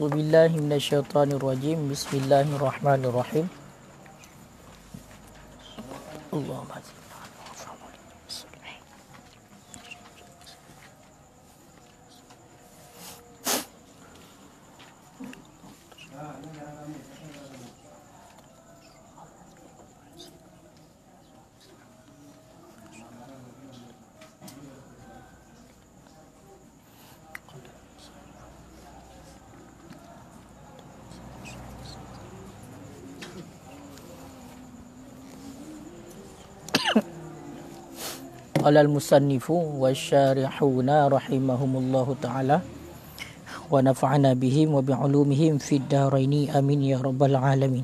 A'udzubillahi minasyaitonirrajim. Bismillahirrahmanirrahim. Allahumma alal musannifu wasyarihuna rahimahumullahu ta'ala wa nafa'ana bihim wa bi'ulumihim fid dharaini amin ya rabbal alamin.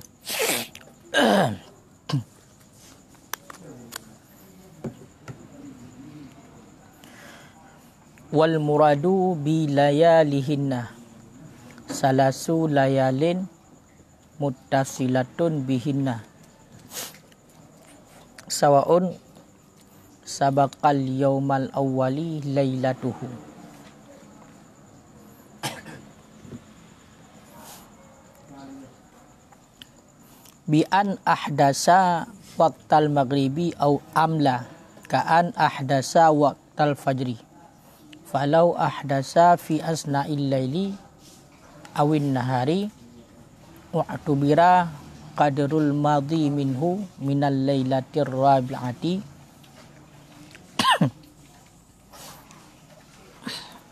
Wal muradu bi layalihinna salasu layalin muttasilatun bihinna sawaun sabaqal yaumal awwali lailatuhu. Bi an ahdasa waqtal maghribi au amla ka an ahdasa waqtal fajri falau ahdasa fi asna'il laili awin nahari wa'tubira qadrul madhi minhu minal lailatir rabi'ati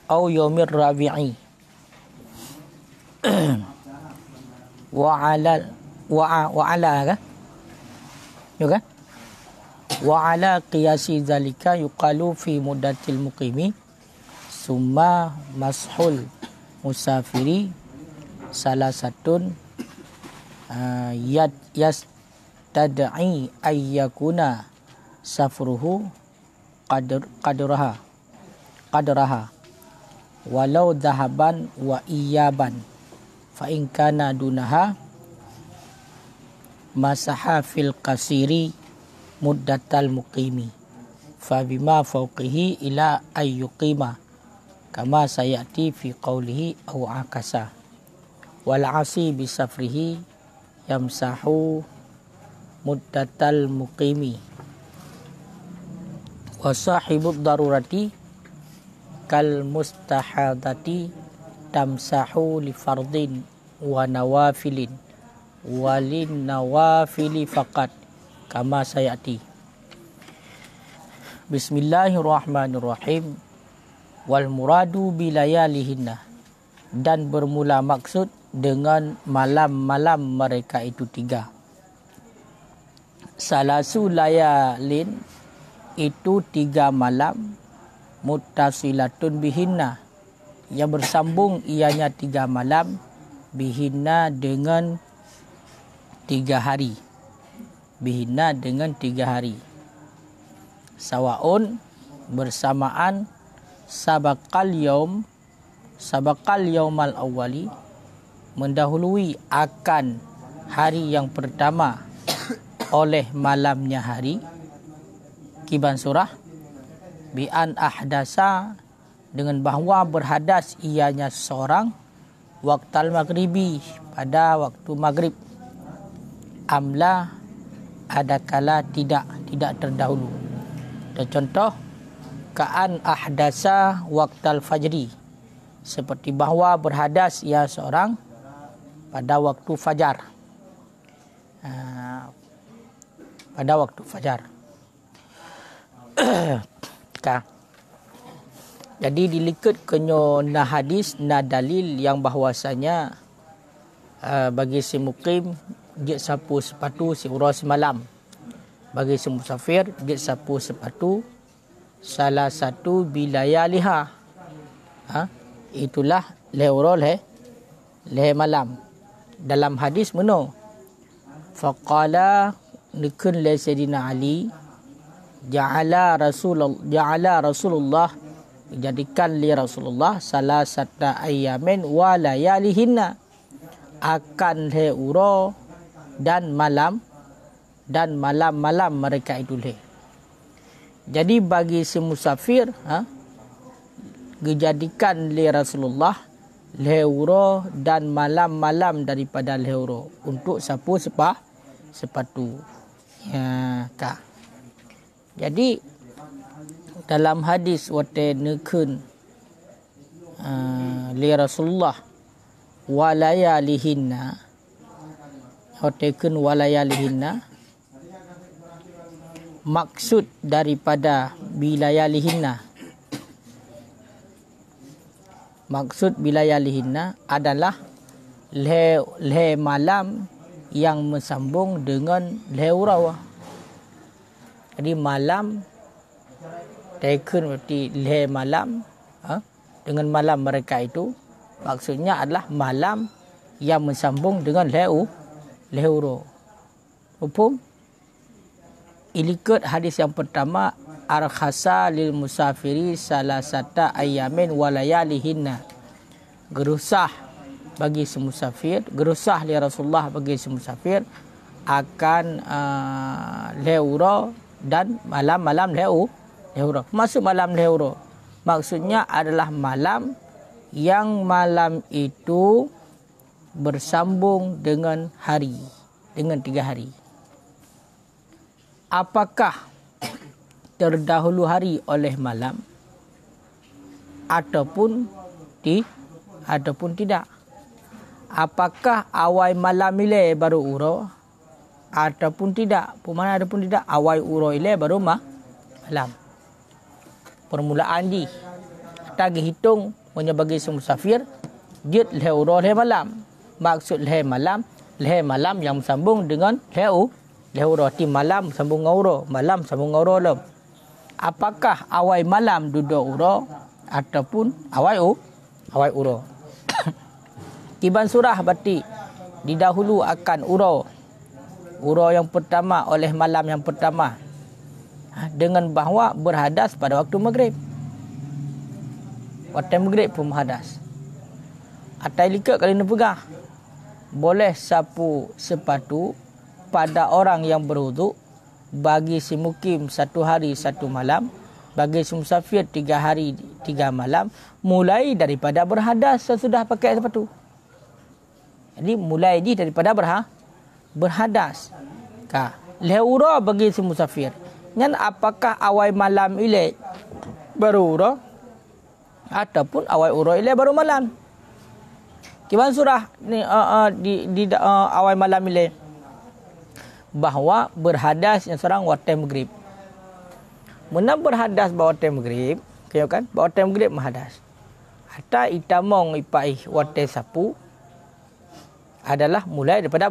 au yaumir rabi'i wa ala qiyasi zalika yuqalu fi muddatil muqimi summa mashul musafiri salasatun yastad'i ayyakuna safruhu qadraha walau dhahaban wa iyaban fa in kana dunaha masaha fil qasiri muddatal muqimi fa bima fawqihi ila ayyuqima kama sayati fi qawlihi aw akasa wal asi bi safrihi yamsahu muddatal muqimi wa sahibud darurati kal mustahadati tamsahu li fardin wa nawafilin walin nawafili faqat kama sayati. Bismillahirrahmanirrahim. Wal muradu bilayalihinna, dan bermula maksud dengan malam-malam mereka itu 3. Salasu layalin itu 3 malam muttasilatun bihinna yang bersambung ianya 3 malam bihinna dengan 3 hari. Bihinna dengan 3 hari. Sawaun bersamaan sabaqal yaumal awwali mendahului akan hari yang pertama oleh malamnya hari. Kiban surah bi an ahdasa dengan bahawa berhadas ianya seorang waqtal maghribi pada waktu maghrib amla adakala tidak terdahulu. Dan contoh ka'an ahdasa waqtal fajri seperti bahawa berhadas ia seorang pada waktu fajar. Pada waktu fajar. Jadi dilikat kenyo na hadis na dalil yang bahwasanya bagi si mukim dia sapu sepatu si urus semalam, bagi si musafir dia sapu sepatu salah satu bilayaliha, itulah leurol le malam. Dalam hadis meno faqala nikun le Sayyidina Ali ja'ala Rasulullah jadikan li Rasulullah salah satu ayamin wa layalihinna akan leuro dan malam-malam mereka itu le. Jadi bagi si musafir dijadikan li Rasulullah lehuro dan malam-malam daripada lehuro untuk sapu sepatu. Ya, kah. Jadi dalam hadis wate nekun li Rasulullah walayalihinna, wate kun walayalihinna, maksud daripada bilayalihinna, maksud bilayalihinna adalah le malam yang bersambung dengan le urawa. Jadi malam taken berarti le malam, dengan malam mereka itu maksudnya adalah malam yang bersambung dengan le ura. Hukum ilikut hadis yang pertama, arkhasa lil musafiri salasata ayamin walayalihinna, gerusah bagi semusafir, gerusah li Rasulullah bagi semusafir akan leuro dan malam-malam leuro. Maksud malam leuro maksudnya adalah malam yang malam itu bersambung dengan hari, dengan 3 hari. Apakah terdahulu hari oleh malam ataupun tidak? Apakah awal malam ile baru uro ataupun tidak? Pemana ataupun tidak, awal uro ile baru malam. Permulaan di tagi hitung bagi semusafir jid le uro le malam. Maksud le malam yang sambung dengan le uro ti malam sambung uro, malam sambung uro lem. Apakah awal malam duduk uro ataupun awal uro? Tiban surah berarti didahulu akan uro yang pertama oleh malam yang pertama, dengan bahawa berhadas pada waktu maghrib. Waktu maghrib pun berhadas. Atai likat kali ni pegah, boleh sapu sepatu pada orang yang berwuduk bagi si mukim 1 hari 1 malam, bagi si musafir 3 hari 3 malam, mulai daripada berhadas sesudah pakai sepatu. Jadi mulai daripada berhadas. Leura bagi si musafir. Nyan apakah awal malam ile baru ura ataupun awal ura ile baru malam? Kiban surah ni awal malam ile bahawa berhadas yang seorang waktu maghrib. Muna berhadas bahawa waktu maghrib, kaya kan? Bahawa waktu maghrib berhadas. Hatta itamong ipai waktu sapu adalah mulai daripada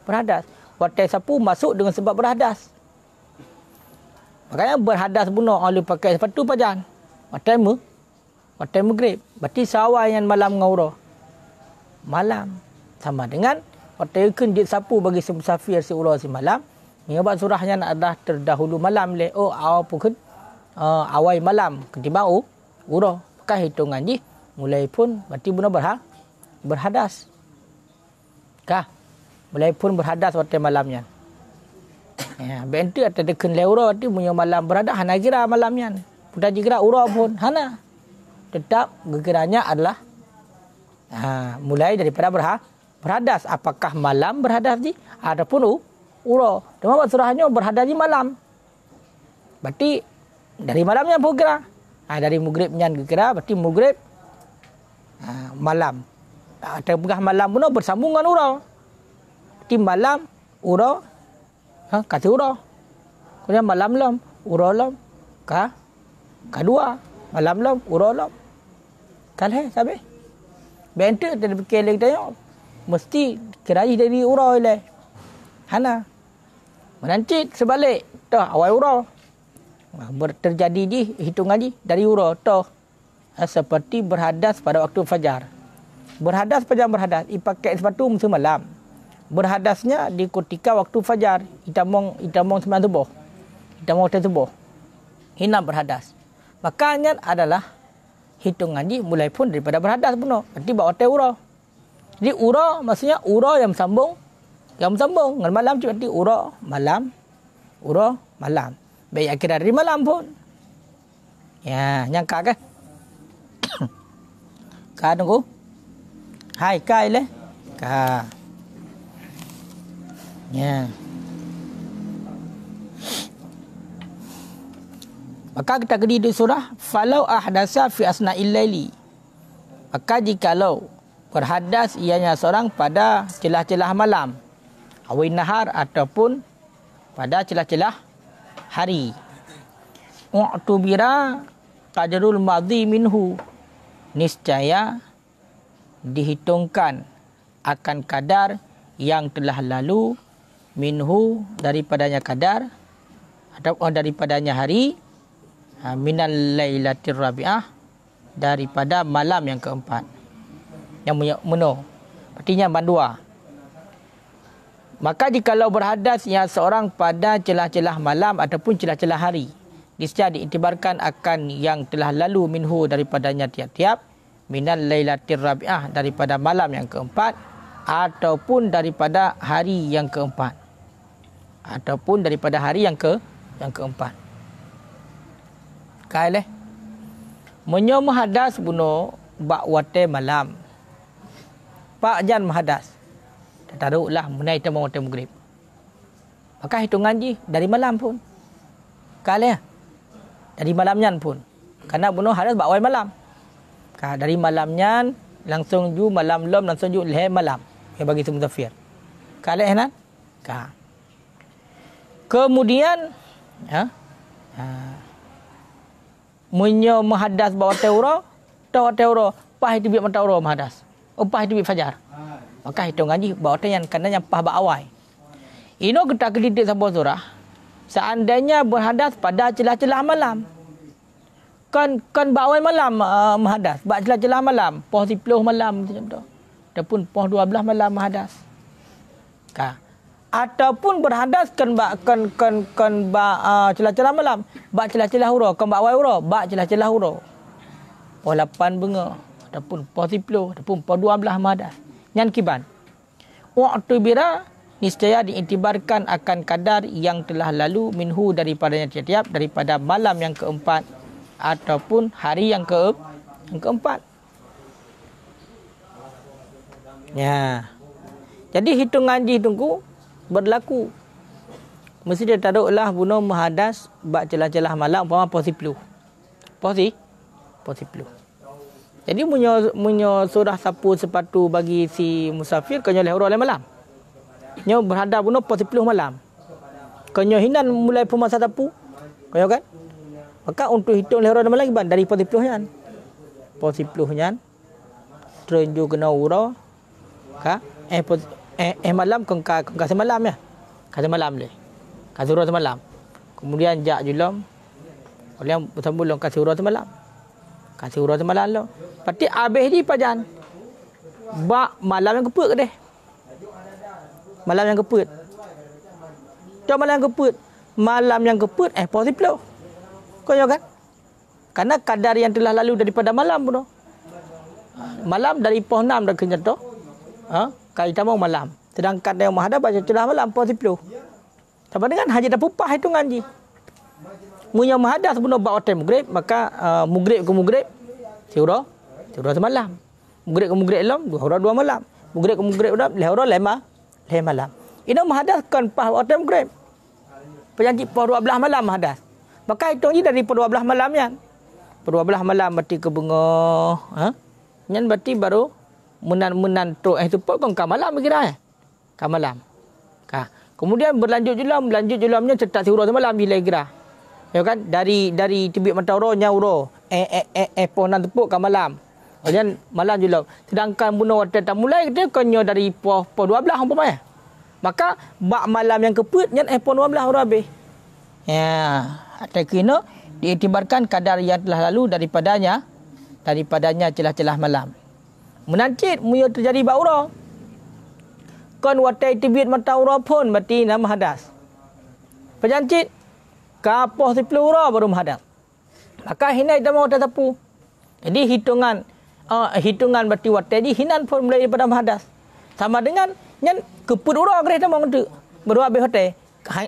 berhadas. Waktu sapu masuk dengan sebab berhadas. Makanya berhadas bunuh oleh pakai sepatu pajan. Waktu maghrib. Berarti sawai yang malam ngauro. Malam. Sama dengan waktu ikun dia sapu bagi semusafir si ura si malam. Mengabat surahnya adalah terdahulu malam le. Oh awal pun awal malam ketimbang ura. Pakai hitungan ni mulai pun berarti bunuh berhadas. Kah? Mulai pun berhadas waktu malamnya. Ya, bentuk atau dekan leura tu punya malam berhadas hana kira malamnya. Putar kira ura pun hana. Tetap gekiranya adalah mulai daripada berhadas. Apakah malam berhadas ni ataupun ura. Cuma surahnya berhadas di malam. Berarti dari malamnya pun kira. Dari maghribnya kira berarti maghrib malam. Atau pegah malam pun bersambung dengan ura. Di malam ura kata ura. Kemudian malam lam ura lam kedua malam lam ura lam. Kalhe sabe. Bentuk dari fikir lagi tanya mesti kira dari ura ile. Hana. Menanti sebalik dah awal ura. Terjadi di hitungan di dari ura toh. Seperti berhadas pada waktu fajar. Berhadas pada berhadas, ipakai sepatu musim malam. Berhadasnya di ketika waktu fajar, itamong sembilan subuh. Itamong waktu subuh. Hina berhadas. Makanya adalah hitungan ni mulai pun daripada berhadas pun. Nanti bawa hotel ura. Jadi ura maksudnya ura yang sambung dengan malam tu berarti ura malam. Baik akhir dari malam pun. Ya, nyangka kan? Kau tunggu. Hai kai le. Ka. Ya. Maka kita kedi di surah falau ahdasa fi asna'il laili. Maka jikalau berhadas ianya seorang pada celah-celah malam, awin nahar ataupun pada celah-celah hari. U'tubira qadrul madhi minhu. Niscaya dihitungkan akan kadar yang telah lalu minhu daripadanya kadar atau daripadanya hari minal lailatir rabi'ah daripada malam yang keempat. Yang meno. Artinya bandua. Maka jikalau berhadas yang seorang pada celah-celah malam ataupun celah-celah hari, niscaya diiktibarkan akan yang telah lalu minhu daripadanya tiap-tiap minal lailatir rabi'ah daripada malam yang keempat ataupun daripada hari yang keempat. Ataupun daripada hari yang keempat. Kaileh. Menyo mahadas buno bak wate malam. Pak jan mahadas. Taruhlah menai temu wate maghrib. Maka hitungan ji dari malam pun. Kaileh. Dari malamnya pun. Karena buno hadas bak wai malam. Ka dari malamnya langsung ju malam lom langsung ju leh malam. Yang bagi musafir. Kaileh nan? Ka. Kemudian munyo mahadas bawa teuro pah itu biak matauro mahadas pah itu biak fajar maka hitung ngaji bawa yang karena yang pah baawai ino kita kedidik sampai surah seandainya berhadas pada celah-celah malam kan baawai malam mahadas bak celah-celah malam poh 10 malam macam tu ataupun poh 12 malam mahadas ka ataupun berhadas kan celah-celah malam bak celah-celah huro kan bak wai huro bak celah-celah huro poh 8 benga ataupun poh 10 ataupun poh 12 mahadas nyan kiban waktu bira niscaya diiktibarkan akan kadar yang telah lalu minhu daripadanya tiap-tiap daripada malam yang keempat ataupun hari yang keempat ya. Jadi hitungan ji tunggu berlaku. Mesti dia taruhlah bunuh mahadas bak celah-celah malam umpama poh 10. Poh 10. Jadi munyo surah sapu sepatu bagi si musafir kenyo lehoro le malam. Nyo berhadap bunuh poh 10 malam. Kenyo hinan mulai pemasa sapu. Kenyo kan? Maka untuk hitung lehoro le malam ban dari poh 10 nyan. Poh 10 nyan terunjuk kena uro ka malam kengka semalam ya. Kasi malam le. Kasi urut semalam. Kemudian jak julom. Oleh bersambulong kasi urut semalam. Kasi urut semalam lo. Pati habis di pajan. Bak malam yang keput ke deh. Malam yang keput. Coba malam yang keput. Malam yang keput poh 10. Kau kan? Karena kadar yang telah lalu daripada malam pun. Malam dari poh 6 dah kenyat tu. Kita mau malam. Sedangkan yang menghadap baca celah malam poh 10. Sama dengan haji dah pupah hitungan ji. Munya menghadap sebelum bak hotel maghrib, maka maghrib ke maghrib siura semalam. Maghrib ke maghrib lam 2 malam. Maghrib ke maghrib lam 5 malam. Ini menghadapkan pah hotel maghrib. Penjanji poh 12 malam menghadap. Maka hitung ji dari poh 12 malam yan. Poh 12 malam berarti ke bunga. Yan berarti baru menan tu itu pun kan malam kira kan malam. Kemudian berlanjut julamnya cetak siura semalam bila kira. Ya kan dari tibik matauro nyauro poh nan tepuk kan malam. Kemudian malam julam. Sedangkan bunuh waktu tak mulai dia konyo dari poh 12 umpamanya. Maka bak malam yang keput nyan poh 12 huruf habis. Ya, ada kena diiktibarkan kadar yang telah lalu daripadanya celah-celah malam. Menancit muya terjadi baura. Kon watai tibit mataura pun berarti nama hadas. Penjancit kapoh 10 huruf baru hadas. Maka hinai dah mau tapu. Jadi hitungan berarti watai di hinan pun mulai daripada hadas. Sama dengan nyan keput huruf kereh dah mau ngetuk. Baru habis hotel.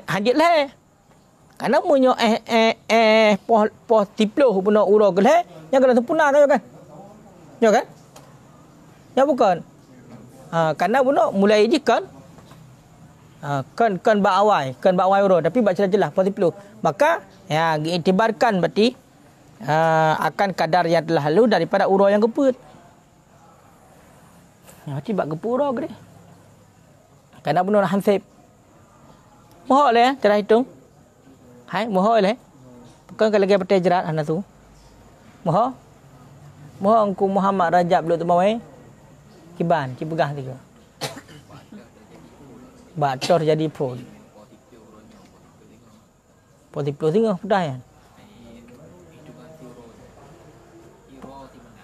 Hanjit leh. Karena munyo poh 10 pun huruf kereh yang kena sempurna kan? Ya kan? Ya bukan. Karena bunuh mulai je kan ba awal urut tapi baca jelas positif. Maka ya diiktibarkan berarti akan kadar yang telah lalu daripada urut yang geput. Berarti bak geput urut ke dia. Karena bunuh hansib. Mohon le cara hitung. Hai mohon le. Bukan kalau lagi petai jerat anak tu. Mohon ku Muhammad Rajab dulu tu bawai. Kiban, cipegah tiga. Bator jadi pun. Putih singa pedah ya.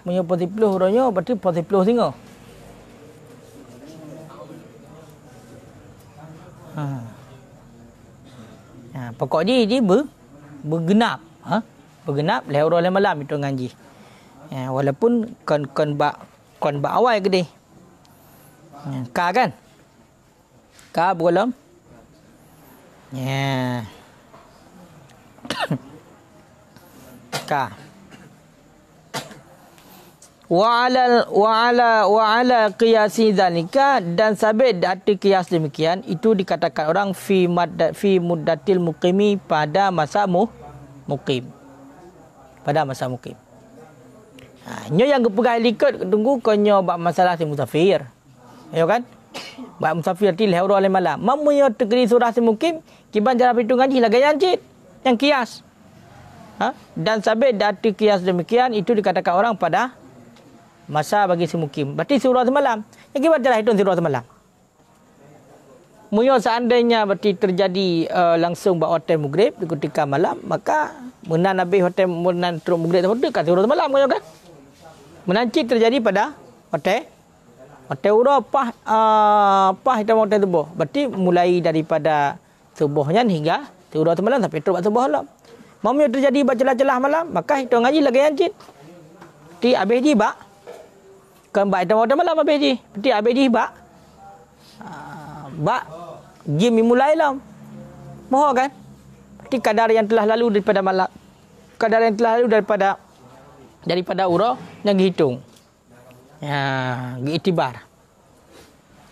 Punya putih urutnya berarti putih singa. Pokok dia bergenap. Bergenap lehur oleh malam itu ngaji. Walaupun kon ba awal ke dia. Ka kan? Ka belum? Ya. Ka. Wa ala qiyasi zalika, dan sabit arti qiyas demikian itu dikatakan orang fi muddatil muqimi pada masa muqim. Pada masa muqim. Nyo yang pegang likut tunggu konyo bab masalah si musafir. Ya kan? Bab musafir ti lehur oleh malam. Mamunyo tegeri surah si muqim kiban cara hitung ngaji lagi yang qiyas. Dan sabit arti qiyas demikian itu dikatakan orang pada masa bagi si mukim. Berarti surah semalam. Yang kita cara hitung surah semalam. Munyo seandainya berarti terjadi langsung buat hotel maghrib di ketika malam, maka menan habis hotel menan teruk maghrib tu kan surah semalam kan? Menancik terjadi pada hotel urah pah hitam hotel tubuh. Berarti mulai daripada subuhnya hingga surah semalam sampai teruk subuh malam. Munyo terjadi celah-celah malam, maka hitung ngaji lagi yancit. Ti habis di bak kan baik dah malam habis je. Berarti habis je bak game mulai lah. Mohon kan? Berarti kadar yang telah lalu daripada malam. Kadar yang telah lalu daripada urah yang dihitung. Ya, diiktibar.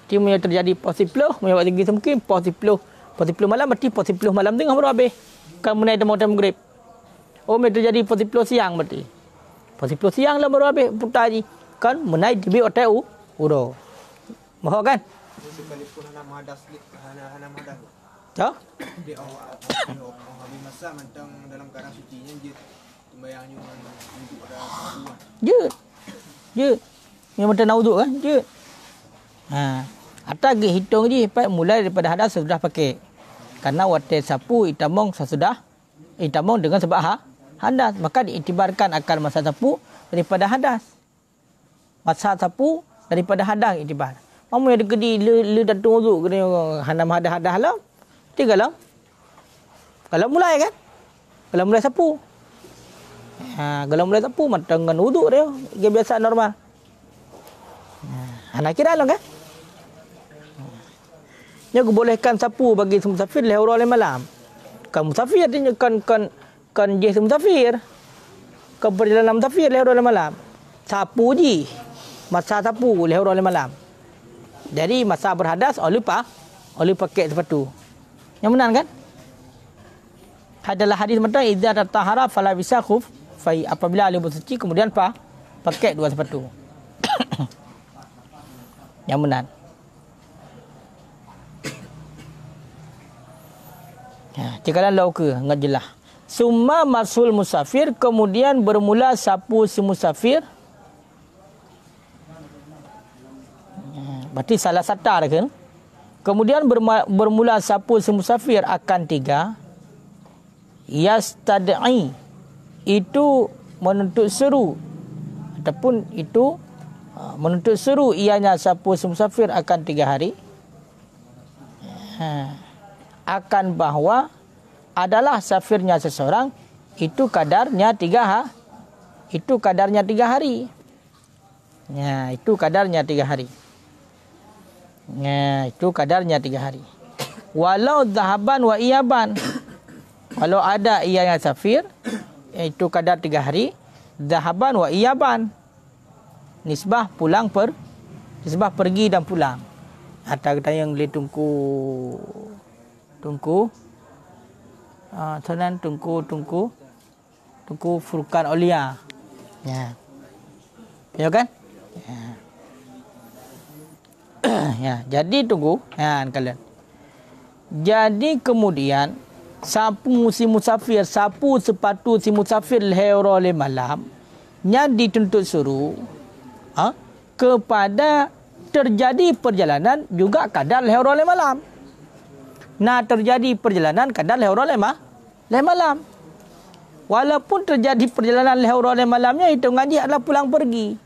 Dia punya terjadi positif, punya waktu tinggi mungkin positif malam berarti positif malam tengah baru habis. Kan menai temu maghrib. Oh, terjadi positif siang berarti. Positif siang lah baru habis putar je. Kan menaik di hotel uro. Mohon kan? Sekalipun anak madas tak? Di awal masa mentang dalam keadaan sucinya je sembahyangnya untuk pada je. Yang mentang nauduk kan? Je. Atas hitung je mulai daripada hadas sudah pakai. Karena hotel sapu itamong dengan sebab hadas, maka diiktibarkan akal masa sapu daripada hadas. Masa sapu daripada hadang iktibar. Mamu yang degedi le datung uzuk kena hanam hadah-hadah lah. Tinggal kalau mulai kan? Kalau mulai sapu. Kalau mulai sapu matang dengan uzuk dia. Dia biasa normal. Anak kira lah kan? Nya bolehkan sapu bagi musafir lehur oleh malam. Kan musafir dia kan dia musafir. Kan perjalanan musafir lehur oleh malam. Sapu je. Masa sapu lehur oleh malam. Jadi masa berhadas oleh pakai sepatu. Yang benar kan? Adalah hadis mentang idza tatahara fala bisa khuf fai, apabila ahli bersuci kemudian pakai dua sepatu. Yang benar. Cikalan lauke enggak jelas. Summa masul musafir, kemudian bermula sapu si musafir. Berarti salah satar kan? Kemudian bermula sapu si musafir akan 3. Yastad'i, itu menuntut seru ataupun itu menuntut seru ianya sapu si musafir akan 3 hari. Akan bahawa adalah safirnya seseorang itu kadarnya 3 hari. Ya, itu kadarnya 3 hari. Ya, itu kadarnya 3 hari. Walau zahaban wa iyaban. Kalau ada ia yang safir, itu kadar 3 hari. Zahaban wa iyaban. Nisbah pulang Disebab pergi dan pulang. Atau kita yang boleh tunggu Furqan Aulia. Ya. Ya kan? Ya. Ya, jadi tunggu kalian. Jadi kemudian sapu si musafir, sapu sepatu si musafir lehera le malam nya dituntut suruh kepada terjadi perjalanan juga kadar lehera le malam. Nah, terjadi perjalanan kadar lehera le malam. Walaupun terjadi perjalanan lehera le malamnya hitungan dia adalah pulang pergi.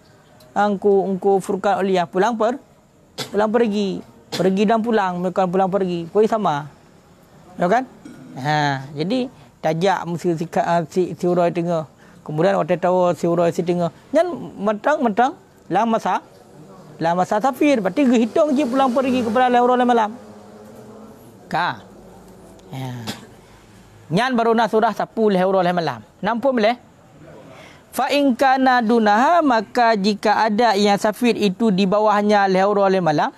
Engku Furqan Aulia pulang pergi dan pulang, bukan pulang pergi. Poi sama. Ya kan? Jadi tajak si uroi tengah. Kemudian waktu tahu si uroi si tengah. Nyan mentang lang masa safir. Berarti hitung je pulang pergi kepada lehera malam. Nyan baru nak surah sapu lehera malam. Nampak boleh? Fa in kana dunaha, maka jika ada yang safir itu di bawahnya lehera malam.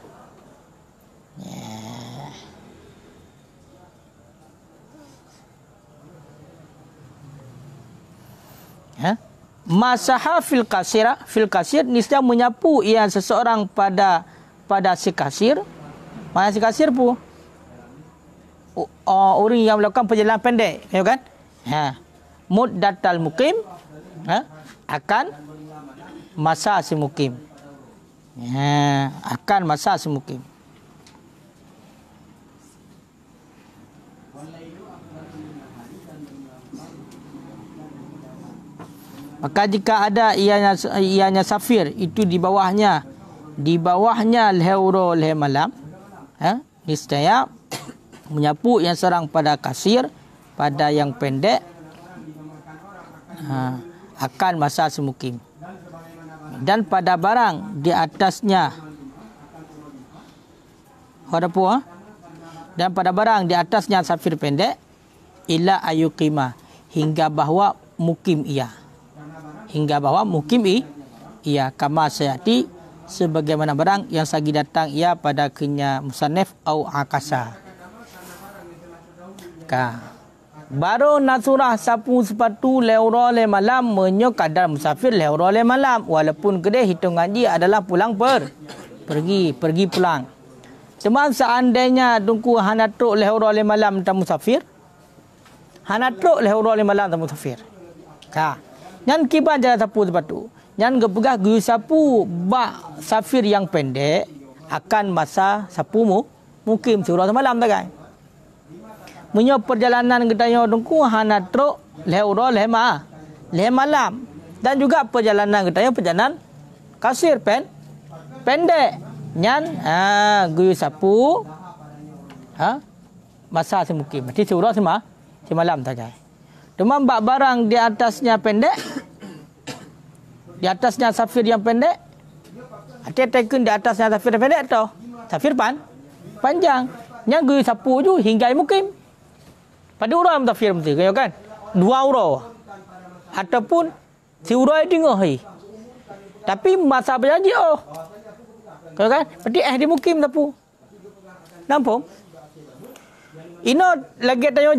Masaha fil kasir niscaya menyapu ia seseorang pada si kasir. Mana si kasir pun orang yang melakukan perjalanan pendek, ya kan? Muddatal mukim akan masa si mukim. Akan masa si mukim. Maka jika ada ianya safir itu di bawahnya lehera le malam, niscaya menyapu yang serang pada kasir, pada yang pendek, akan masa semukim. Dan pada barang di atasnya dan pada barang di atasnya safir pendek, ila ayuqima, hingga bahwa mukim ia. Kama sayati, sebagaimana barang yang sagi datang ia pada kenya musannaf au akasa. Baru nasurah sapu sepatu lehera le malam menyo kadar musafir lehera le malam, walaupun kedai hitungan dia adalah pulang pergi pulang. Cuma seandainya tunggu hanatruk lehera le malam tak musafir. Hanatruk lehera le malam tak musafir. Nyan kiban jalan sapu sepatu. Nyan gepegah guyu sapu bak safir yang pendek akan masa sapu mukim surah semalam tak kan. Menyo perjalanan gedaya dengku hanatruk lehera le malam, dan juga perjalanan gedaya perjalanan kasir pendek. Nyan guyu sapu masa semukim. Berarti surah semalam tak kan. Demam bak barang di atasnya pendek, di atasnya safir yang pendek. Hati-hati di atasnya safir pendek tau. Safir panjang. Yang gue sapu je hingga mukim. Pada urang safir mesti kan? 2 urang. Ataupun si urang tengah hai. Tapi masa berjanji kan? Berarti di mukim sapu. Nampak? Ino lagi tanya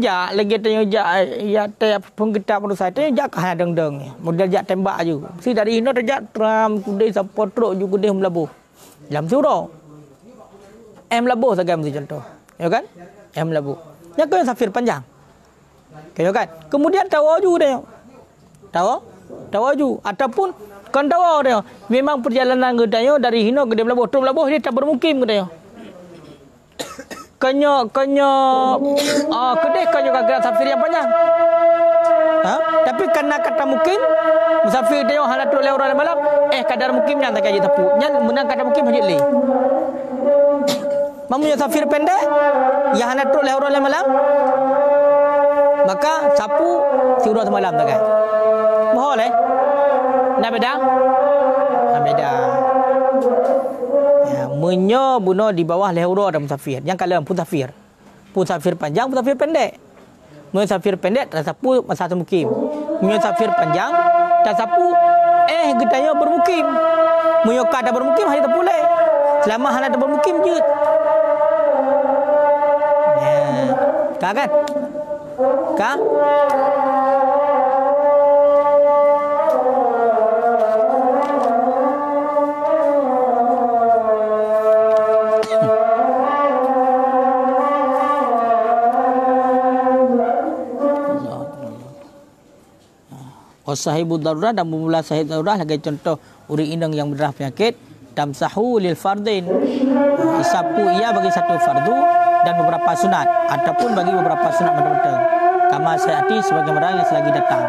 ya penggetap menurut saya tanya jak kah deng model jak tembak je. Si dari ino terjak tram kudai support truk juga kudai melabuh. Dalam surau. Melabuh sagam si contoh. Ya kan? Melabuh. Ya kan safir panjang. Ya kan? Kemudian tawa ju dia. Tawa ju ataupun kan tawa dia. Memang perjalanan gedanya dari hino ke melabuh, tu melabuh dia tak bermukim gedanya. Kedai kagak safir yang panjang. Tapi karena kata mukim musafir dia halatul lehera malam, kadar mukimnya tak kaji tapu. Nyan menang kata mukim hajit le. Mamunya safir pendek yang halatul lehera malam, maka sapu surah semalam tak kan. Mohon nak beda. Menyo buno di bawah lehera dan musafir. Yang kalau pun safir panjang, pun safir pendek. Musafir pendek tak sapu masa mukim. Musafir panjang tak sapu gedanya bermukim. Muyoka ada bermukim hari tak boleh. Selama hal ada bermukim je. Ya. Kak kan? Kak? Sahibu darurah dan memula sahib darurah lagi contoh uri indang yang berdarah penyakit tamsahu lil fardin, sapu ia bagi satu fardu dan beberapa sunat ataupun bagi beberapa sunat mentang-mentang kama sayati sebagaimana yang selagi datang.